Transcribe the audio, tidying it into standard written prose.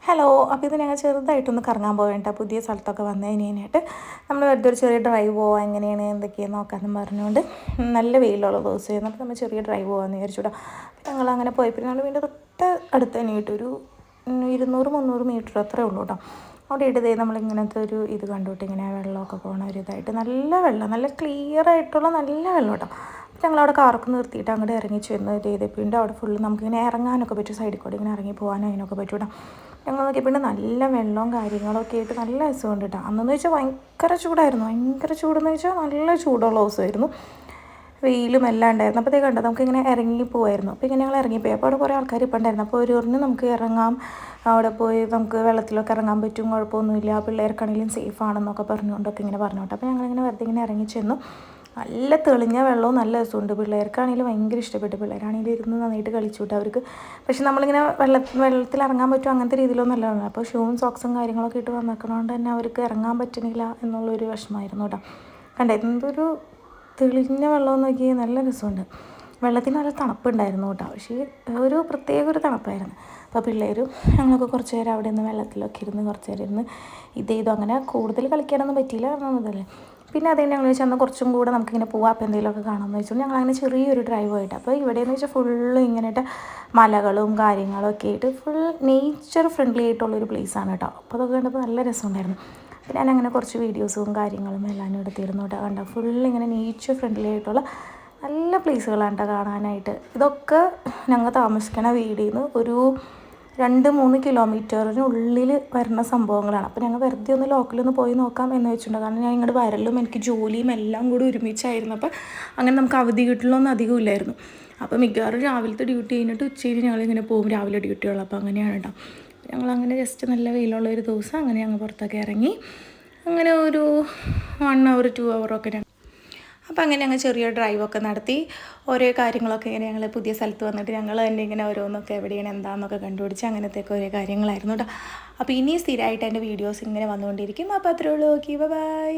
Hello. അപ്പോൾ ഇത് ഞങ്ങൾ ചെറുതായിട്ടൊന്ന് കറങ്ങാൻ പോവേണ്ട പുതിയ സ്ഥലത്തൊക്കെ വന്നു കഴിഞ്ഞായിട്ട് നമ്മൾ വെറുതെ ഒരു ചെറിയ ഡ്രൈവ് പോവാം, എങ്ങനെയാണ് എന്തൊക്കെയാണ് നോക്കാമെന്ന് പറഞ്ഞുകൊണ്ട് നല്ല വെയിലുള്ള ദിവസമായിരുന്നു. അപ്പോൾ നമ്മൾ ചെറിയ ഡ്രൈവ് പോകാമെന്ന് വിചാരിച്ചുകൂടാ. അപ്പോൾ ഞങ്ങൾ അങ്ങനെ പോയപ്പോൾ ഞങ്ങൾ വീണ്ടും തൊട്ട് അടുത്ത് തന്നെ ഒരു 200-300 മീറ്റർ അത്രേ ഉള്ളൂ കേട്ടോ. അവിടെ ഇടതേ നമ്മളിങ്ങനത്തെ ഒരു ഇത് കണ്ടുവിട്ട് ഇങ്ങനെ വെള്ളമൊക്കെ പോകണ ഒരു ഇതായിട്ട് നല്ല വെള്ളം, നല്ല ക്ലിയർ ആയിട്ടുള്ള നല്ല വെള്ളം കേട്ടോ. ഞങ്ങളവിടെ കാറൊക്കെ നിർത്തിയിട്ട് അങ്ങോട്ട് ഇറങ്ങി ചെന്ന് ചെയ്തപ്പോൾ അവിടെ ഫുള്ള് നമുക്കിങ്ങനെ ഇറങ്ങാനൊക്കെ പറ്റും, സൈഡിൽ കൂടെ ഇങ്ങനെ ഇറങ്ങി പോകാനും അതിനൊക്കെ പറ്റും കേട്ടോ. ഞങ്ങൾ നോക്കിയപ്പോൾ നല്ല വെള്ളവും കാര്യങ്ങളൊക്കെ ആയിട്ട് നല്ല രസമുണ്ട് കേട്ടോ. അന്നെന്ന് വെച്ചാൽ ഭയങ്കര ചൂടായിരുന്നു, ഭയങ്കര ചൂടെന്ന് വെച്ചാൽ നല്ല ചൂടുള്ള ദിവസമായിരുന്നു, വെയിലും എല്ലാം ഉണ്ടായിരുന്നു. അപ്പോൾ കണ്ടോ നമുക്കിങ്ങനെ ഇറങ്ങി പോകായിരുന്നു. അപ്പോൾ ഇങ്ങനെ ഞങ്ങൾ ഇറങ്ങിപ്പോയി. അപ്പോൾ അവിടെ കുറേ ആൾക്കാർ ഇപ്പോൾ ഉണ്ടായിരുന്നു. അപ്പോൾ ഒരു പറഞ്ഞ് നമുക്ക് ഇറങ്ങാം, അവിടെ പോയി നമുക്ക് വെള്ളത്തിലൊക്കെ ഇറങ്ങാൻ പറ്റും, കുഴപ്പമൊന്നുമില്ല, പിള്ളേർക്കാണെങ്കിലും സേഫ് ആണെന്നൊക്കെ പറഞ്ഞുകൊണ്ടൊക്കെ ഇങ്ങനെ പറഞ്ഞു കേട്ടോ. അപ്പോൾ ഞങ്ങളിങ്ങനെ വെറുതെ ഇങ്ങനെ ഇറങ്ങി ചെന്നു. നല്ല തെളിഞ്ഞ വെള്ളവും നല്ല രസമുണ്ട്. പിള്ളേർക്കാണെങ്കിലും ഭയങ്കര ഇഷ്ടപ്പെട്ടു. പിള്ളേരാണെങ്കിലും ഇരുന്ന് നന്നായിട്ട് കളിച്ചു വിട്ടു അവർക്ക്. പക്ഷെ നമ്മളിങ്ങനെ വെള്ളത്തിൽ ഇറങ്ങാൻ പറ്റും അങ്ങനത്തെ രീതിയിലൊന്നും അല്ല. അപ്പോൾ ഷൂവും സോക്സും കാര്യങ്ങളൊക്കെ ഇട്ട് വന്നേക്കണോണ്ട് തന്നെ അവർക്ക് ഇറങ്ങാൻ പറ്റുന്നില്ല എന്നുള്ളൊരു വിഷമമായിരുന്നു കേട്ടോ. കണ്ടേ എന്തൊരു തെളിഞ്ഞ വെള്ളം നോക്കി, നല്ല രസമുണ്ട്. വെള്ളത്തിന് നല്ല തണുപ്പുണ്ടായിരുന്നു കേട്ടോ, പക്ഷേ ഒരു പ്രത്യേക ഒരു തണുപ്പായിരുന്നു. അപ്പോൾ പിള്ളേരും ഞങ്ങൾക്ക് കുറച്ച് നേരം അവിടെ നിന്ന് വെള്ളത്തിലൊക്കെ ഇരുന്ന് കുറച്ച് നേരം ഇരുന്ന് ചെയ്തു. അങ്ങനെ കൂടുതൽ കളിക്കാനൊന്നും പറ്റിയില്ല എന്നതല്ലേ. പിന്നെ അത് ഞങ്ങൾ വെച്ചാൽ അന്ന് കുറച്ചും കൂടെ നമുക്കിങ്ങനെ പോവാം, അപ്പോൾ എന്തെങ്കിലുമൊക്കെ കാണാമെന്ന് വെച്ചാൽ ഞങ്ങളങ്ങനെ ചെറിയൊരു ഡ്രൈവ് ആയിട്ട്. അപ്പോൾ ഇവിടെയെന്ന് വെച്ചാൽ ഫുള്ള് ഇങ്ങനെയായിട്ട് മലകളും കാര്യങ്ങളൊക്കെ ആയിട്ട് ഫുൾ നേച്ചർ ഫ്രണ്ട്ലി ആയിട്ടുള്ളൊരു പ്ലേസാണ് കേട്ടോ. അപ്പോൾ അതൊക്കെ കണ്ടപ്പോൾ നല്ല രസമുണ്ടായിരുന്നു. അപ്പോൾ ഞാനങ്ങനെ കുറച്ച് വീഡിയോസും കാര്യങ്ങളും എല്ലാം എടുത്തിരുന്നു കേട്ടോ. കണ്ടോ ഫുള്ളിങ്ങനെ നേച്ചർ ഫ്രണ്ട്ലി ആയിട്ടുള്ള നല്ല പ്ലേസുകളാണ് കേട്ടോ കാണാനായിട്ട്. ഇതൊക്കെ ഞങ്ങൾ താമസിക്കണ വീടിൽ നിന്ന് ഒരു 2-3 കിലോമീറ്ററിനുള്ളിൽ വരുന്ന സംഭവങ്ങളാണ്. അപ്പോൾ ഞങ്ങൾ വെറുതെ ഒന്ന് ലോക്കലൊന്ന് പോയി നോക്കാം എന്ന് വെച്ചിട്ടുണ്ട്. കാരണം ഞാൻ ഇങ്ങോട്ട് വരലും എനിക്ക് ജോലിയും എല്ലാം കൂടി ഒരുമിച്ചായിരുന്നു. അപ്പോൾ അങ്ങനെ നമുക്ക് അവധി കിട്ടലൊന്നും അധികം ഇല്ലായിരുന്നു. അപ്പോൾ മിക്കവാറും രാവിലത്തെ ഡ്യൂട്ടി കഴിഞ്ഞിട്ട് ഉച്ചയിൽ ഞങ്ങളിങ്ങനെ പോകും, രാവിലെ ഡ്യൂട്ടിയുള്ളൂ. അപ്പോൾ അങ്ങനെയാണ് കേട്ടോ. ഞങ്ങളങ്ങനെ ജസ്റ്റ് നല്ല വെയിലുള്ള ഒരു ദിവസം അങ്ങനെ ഞങ്ങൾ പുറത്തൊക്കെ ഇറങ്ങി അങ്ങനെ ഒരു 1 hour 2 hour ഒക്കെ. അപ്പോൾ അങ്ങനെ ഞങ്ങൾ ചെറിയ ഡ്രൈവൊക്കെ നടത്തി ഓരോ കാര്യങ്ങളൊക്കെ ഇങ്ങനെ ഞങ്ങൾ പുതിയ സ്ഥലത്ത് വന്നിട്ട് ഞങ്ങൾ തന്നെ ഇങ്ങനെ ഓരോന്നൊക്കെ എവിടെയാണ് എന്താണെന്നൊക്കെ കണ്ടുപിടിച്ച് അങ്ങനത്തെയൊക്കെ ഓരോ കാര്യങ്ങളായിരുന്നു കേട്ടോ. അപ്പോൾ ഇനി സ്ഥിരമായിട്ട് എൻ്റെ വീഡിയോസ് ഇങ്ങനെ വന്നുകൊണ്ടിരിക്കും. അപ്പോൾ അത്രേ ഉള്ളൂ. Okay, by.